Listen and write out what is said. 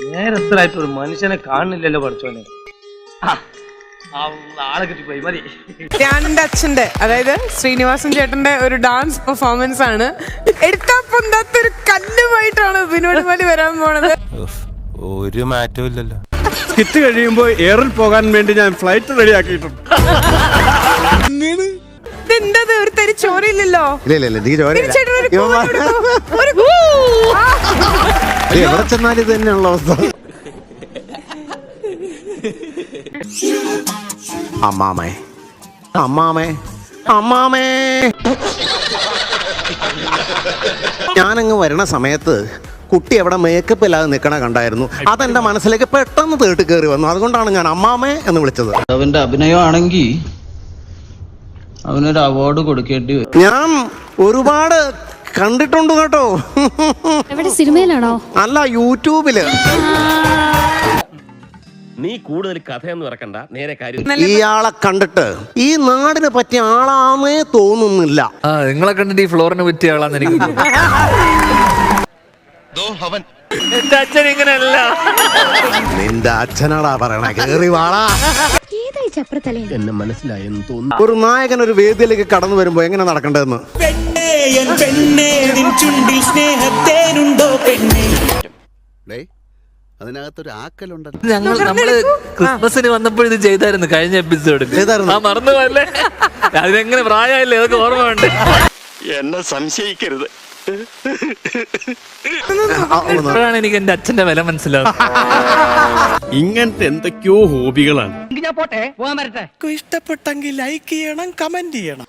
നേരത്തിലായിട്ട് ഒരു മനുഷ്യനെ കാണുന്നില്ലല്ലോ പഠിച്ചോനെ. ആളെ കിട്ടിപ്പോയി മതി. ഞാനെന്റെ അച്ഛന്റെ, അതായത് ശ്രീനിവാസൻ ചേട്ടന്റെ ഒരു ഡാൻസ് പെർഫോമൻസ് ആണ്. എടുത്താ പൊന്താത്തൊരു കല്ലുമായിട്ടാണ് വിനോദ് മാലി വരാൻ പോണത്. ഒരു മാറ്റവും ഇല്ലല്ലോ. സ്കിറ്റ് കഴിയുമ്പോ എയറിൽ പോകാൻ വേണ്ടി ഞാൻ ഫ്ലൈറ്റ് റെഡിയാക്കിയിട്ടുണ്ട്. ഇതെന്തത്, ഒരു തരി ചോരയില്ലല്ലോ. എവിടെ ചെന്നാലും ഇത് തന്നെയുള്ള അവസ്ഥ. അമ്മാമേ അമ്മാമേ അമ്മാമേ, ഞാനങ്ങ് വരണ സമയത്ത് കുട്ടി എവിടെ മേക്കപ്പ് ഇല്ലാതെ നിൽക്കണ കണ്ടായിരുന്നു. അതെന്റെ മനസ്സിലേക്ക് പെട്ടെന്ന് തേട്ട് കയറി വന്നു. അതുകൊണ്ടാണ് ഞാൻ അമ്മാമേ എന്ന് വിളിച്ചത്. അവന്റെ അഭിനയമാണെങ്കിൽ അവനൊരു അവാർഡ് കൊടുക്കേണ്ടി വരും. ഞാൻ ഒരുപാട് കണ്ടിട്ടുണ്ട് കേട്ടോ. സിനിമയിലാണോ? അല്ല, യൂട്യൂബില്. നീ കൂടുതൽ കഥയൊന്നും ഇറക്കണ്ട, നേരെ കാര്യം. ഇയാളെ കണ്ടിട്ട് ഈ നാടിനെ പറ്റിയ ആളാന്നേ തോന്നുന്നില്ല. നിങ്ങളെ കണ്ടിട്ട് ഈ ഫ്ലോറിനെ പറ്റിയ ആളാന്ന് എനിക്ക് എന്റെ അച്ഛൻ ഇങ്ങനെയല്ല. നിന്റെ അച്ഛനാടാ പറയണ, കേറി വാടാ. എന്നെ മനസ്സിലായെന്ന് തോന്നുന്നു. ഒരു നായകൻ ഒരു വേദിയിലേക്ക് കടന്നു വരുമ്പോ എങ്ങനെ നടക്കേണ്ടതെന്ന്. അതിനകത്തൊരു ആക്കലുണ്ട്. നമ്മള് ക്രിസ്മസിന് വന്നപ്പോൾ ഇത് ചെയ്തായിരുന്നു കഴിഞ്ഞ എപ്പിസോഡിൽ. മറന്നു പോയല്ലേ? അതിനെങ്ങനെ പ്രായമായില്ലേ, അതൊക്കെ ഓർമ്മ ഉണ്ട്. എന്നെ സംശയിക്കരുത്. ഇപ്പോഴാണ് എനിക്ക് എന്റെ അച്ഛന്റെ വില മനസ്സിലാവുന്നത്. ഇങ്ങനത്തെ എന്തൊക്കെയോ ഹോബികളാണ്. ഞാൻ പോട്ടെ, പോകാൻ വരട്ടെ. ഇഷ്ടപ്പെട്ടെങ്കിൽ ലൈക്ക് ചെയ്യണം, കമന്റ് ചെയ്യണം.